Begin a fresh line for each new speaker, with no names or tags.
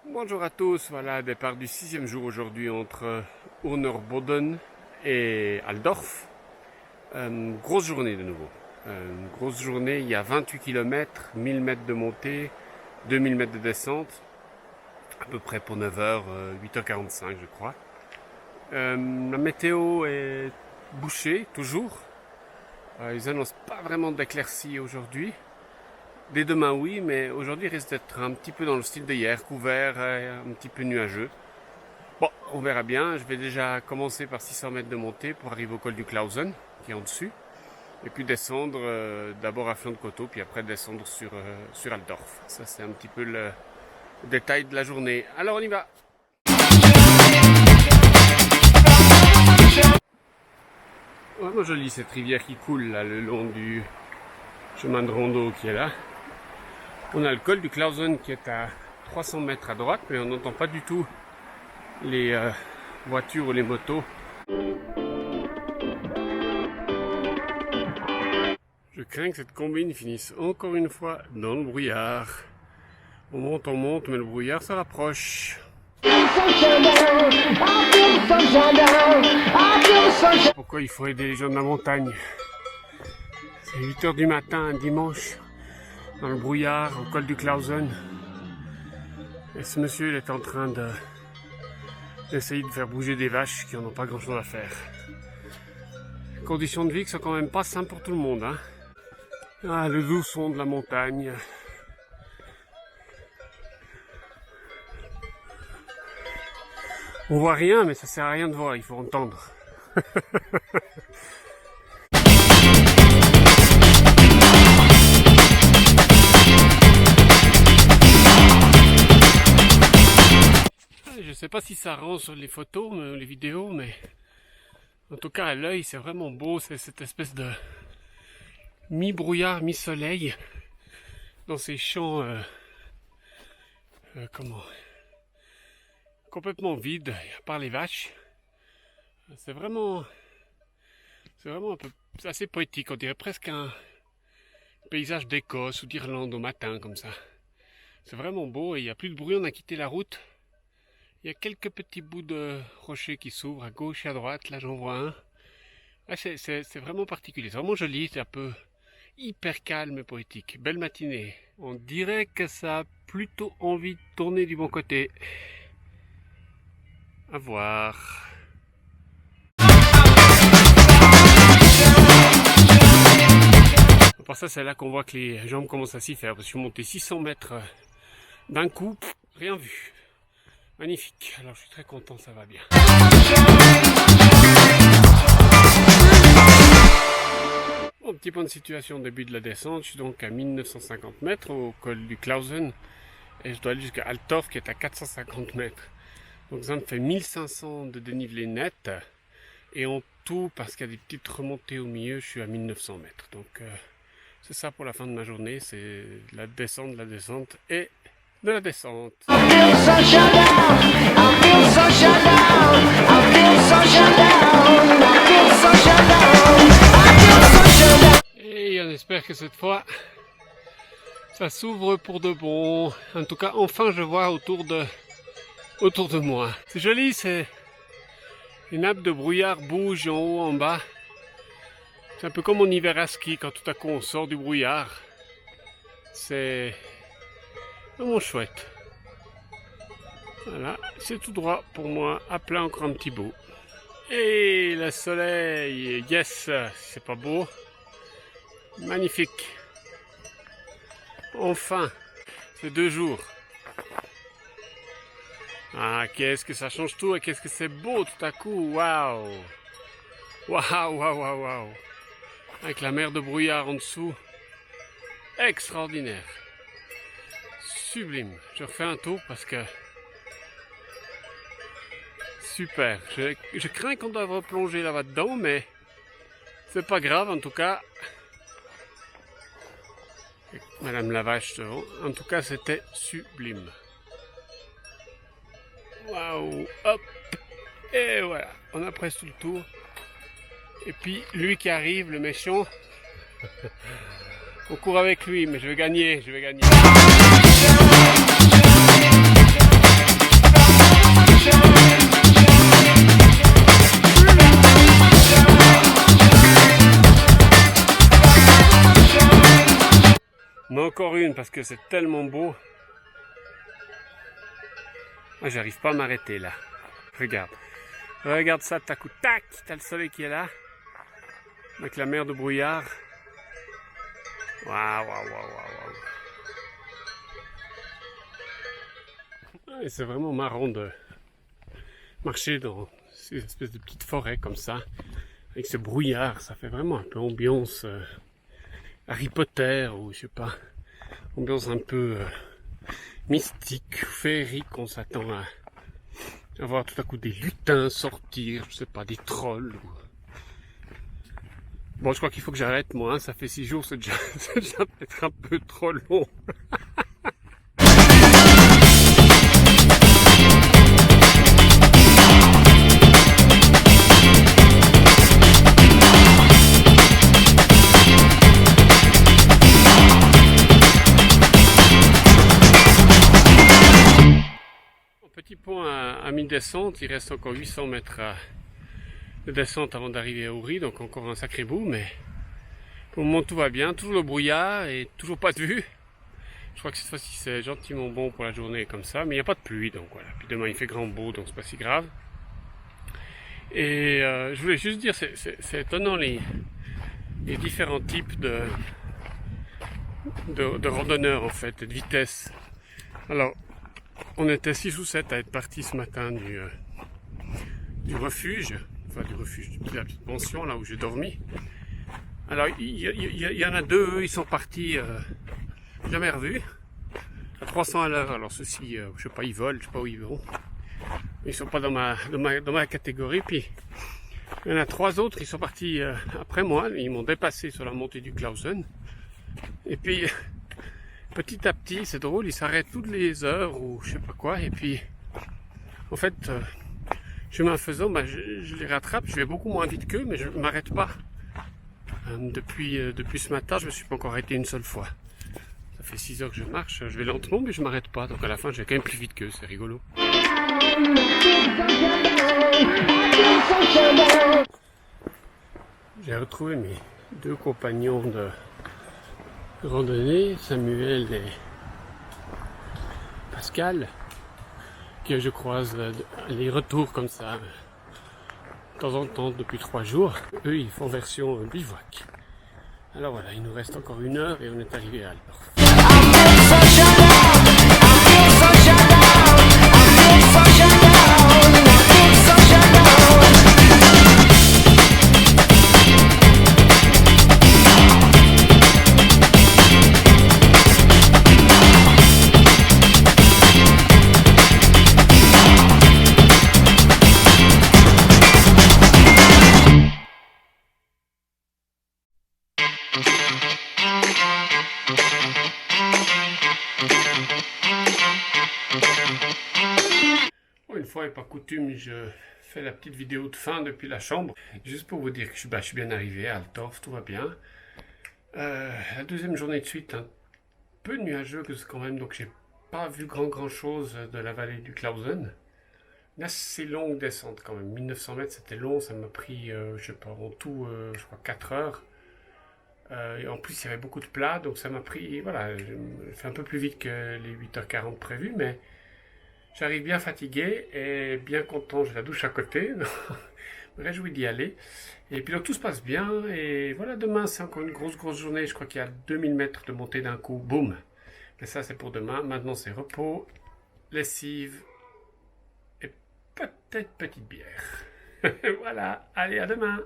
Bonjour à tous, voilà, départ du 6e jour aujourd'hui entre Urnerboden et Altdorf. Grosse journée de nouveau. Grosse journée, il y a 28 km, 1000 mètres de montée, 2000 mètres de descente, à peu près pour 9h, 8h45 je crois. La météo est bouchée, toujours. Ils annoncent pas vraiment d'éclaircies aujourd'hui. Dès demain oui, mais aujourd'hui risque d'être un petit peu dans le style d'hier, couvert, un petit peu nuageux. Bon, on verra bien. Je vais déjà commencer par 600 mètres de montée pour arriver au col du Klausen, qui est en dessus. Et puis descendre d'abord à flanc de coteau, puis après descendre sur Altdorf. Ça c'est un petit peu le détail de la journée. Alors on y va. Vraiment jolie cette rivière qui coule là le long du chemin de rando qui est là. On a le col du Klausen qui est à 300 mètres à droite, mais on n'entend pas du tout les voitures ou les motos. Je crains que cette combine finisse encore une fois dans le brouillard. On monte, mais le brouillard se rapproche. Pourquoi il faut aider les gens de la montagne? C'est 8h du matin, un dimanche, dans le brouillard, au col du Klausen. Et ce monsieur, il est en train d'essayer de faire bouger des vaches qui n'en ont pas grand chose à faire. Conditions de vie qui sont quand même pas simples pour tout le monde, hein. Ah, le doux son de la montagne. On voit rien, mais ça sert à rien de voir, il faut entendre. Je sais pas si ça rend sur les photos, les vidéos, mais en tout cas à l'œil c'est vraiment beau, c'est cette espèce de mi-brouillard, mi-soleil dans ces champs complètement vides, à part les vaches. C'est vraiment un peu, c'est assez poétique, on dirait presque un paysage d'Écosse ou d'Irlande au matin comme ça. C'est vraiment beau et il n'y a plus de bruit, on a quitté la route. Il y a quelques petits bouts de rochers qui s'ouvrent à gauche et à droite, là j'en vois un. Ouais, c'est vraiment particulier, c'est vraiment joli, c'est un peu hyper calme et poétique. Belle matinée. On dirait que ça a plutôt envie de tourner du bon côté. À voir. Par ça, c'est là qu'on voit que les jambes commencent à s'y faire. Parce que je suis monté 600 mètres d'un coup, rien vu. Magnifique, alors je suis très content, ça va bien. Bon, petit point de situation au début de la descente, je suis donc à 1950 mètres au col du Klausen et je dois aller jusqu'à Altdorf qui est à 450 mètres. Donc ça me fait 1500 de dénivelé net et en tout, parce qu'il y a des petites remontées au milieu, je suis à 1900 mètres. Donc c'est ça pour la fin de ma journée, c'est la descente et de la descente. Et on espère que cette fois ça s'ouvre pour de bon. En tout cas, enfin je vois autour de moi. C'est joli, c'est les nappes de brouillard bougent en haut, en bas. C'est un peu comme en hiver à ski quand tout à coup on sort du brouillard. C'est vraiment chouette. Voilà, c'est tout droit pour moi, à plat encore un petit bout. Et le soleil, yes, c'est pas beau. Magnifique. Enfin, c'est 2 jours. Ah, qu'est-ce que ça change tout et qu'est-ce que c'est beau tout à coup, waouh. Waouh, waouh, waouh, waouh. Avec la mer de brouillard en dessous. Extraordinaire. Sublime. Je refais un tour parce que... Super. Je crains qu'on doive replonger là-bas dedans, mais... C'est pas grave, en tout cas... Madame la vache devant. En tout cas, c'était sublime. Waouh. Hop. Et voilà. On a presque tout le tour. Et puis, lui qui arrive, le méchant... On court avec lui, mais je vais gagner. parce que c'est tellement beau. Ah, j'arrive pas à m'arrêter là. Regarde. Regarde ça, tac, tac, t'as le soleil qui est là. Avec la mer de brouillard. Waouh, waouh, waouh, waouh. Et c'est vraiment marrant de marcher dans ces espèces de petites forêts comme ça. Avec ce brouillard, ça fait vraiment un peu ambiance Harry Potter ou je sais pas. Ambiance un peu mystique, féerique. On s'attend à voir tout à coup des lutins sortir, je sais pas, des trolls. Bon, je crois qu'il faut que j'arrête, moi, hein. Ça fait 6 jours, c'est déjà peut-être un peu trop long. Petit pont à mi-descente, il reste encore 800 mètres de descente avant d'arriver à Ouri, donc encore un sacré bout, mais pour le moment tout va bien, toujours le brouillard et toujours pas de vue. Je crois que cette fois-ci c'est gentiment bon pour la journée comme ça, mais il n'y a pas de pluie, donc voilà. Puis demain il fait grand beau, donc c'est pas si grave. Et je voulais juste dire, c'est étonnant les différents types de randonneurs en fait, et de vitesse. Alors, on était 6 ou 7 à être partis ce matin du refuge, enfin du refuge, de la petite pension là où j'ai dormi. Alors il y en a deux, ils sont partis jamais revus, à 300 à l'heure. Alors ceux-ci, je sais pas, ils volent, je sais pas où ils vont. Ils sont pas dans ma catégorie. Puis il y en a 3 autres, ils sont partis après moi, ils m'ont dépassé sur la montée du Clausen. Et puis petit à petit, c'est drôle, ils s'arrêtent toutes les heures ou je sais pas quoi. Et puis en fait, chemin faisant, je les rattrape, je vais beaucoup moins vite qu'eux, mais je ne m'arrête pas. Depuis ce matin, je me suis pas encore arrêté une seule fois. Ça fait 6 heures que je marche, je vais lentement, mais je m'arrête pas. Donc à la fin, je vais quand même plus vite qu'eux, c'est rigolo. J'ai retrouvé mes 2 compagnons de randonnée, Samuel et Pascal, que je croise les retours comme ça de temps en temps depuis 3 jours. Eux, ils font version bivouac. Alors voilà, il nous reste encore 1 heure et on est arrivé à Aldorf. Une fois et pas coutume, je fais la petite vidéo de fin depuis la chambre, juste pour vous dire que je suis bien arrivé à Aldorf, tout va bien. La deuxième journée de suite, un peu nuageuse quand même, donc j'ai pas vu grand chose de la vallée du Clausen. Une assez longue descente quand même, 1900 mètres, c'était long, ça m'a pris, je sais pas, en tout, je crois 4 heures. Et en plus, il y avait beaucoup de plats, donc ça m'a pris, voilà, je fais un peu plus vite que les 8h40 prévues, mais j'arrive bien fatigué et bien content, j'ai la douche à côté, je me réjouis d'y aller. Et puis donc tout se passe bien, et voilà, demain c'est encore une grosse journée, je crois qu'il y a 2000 mètres de montée d'un coup, boum. Mais ça c'est pour demain, maintenant c'est repos, lessive et peut-être petite bière. Voilà, allez à demain.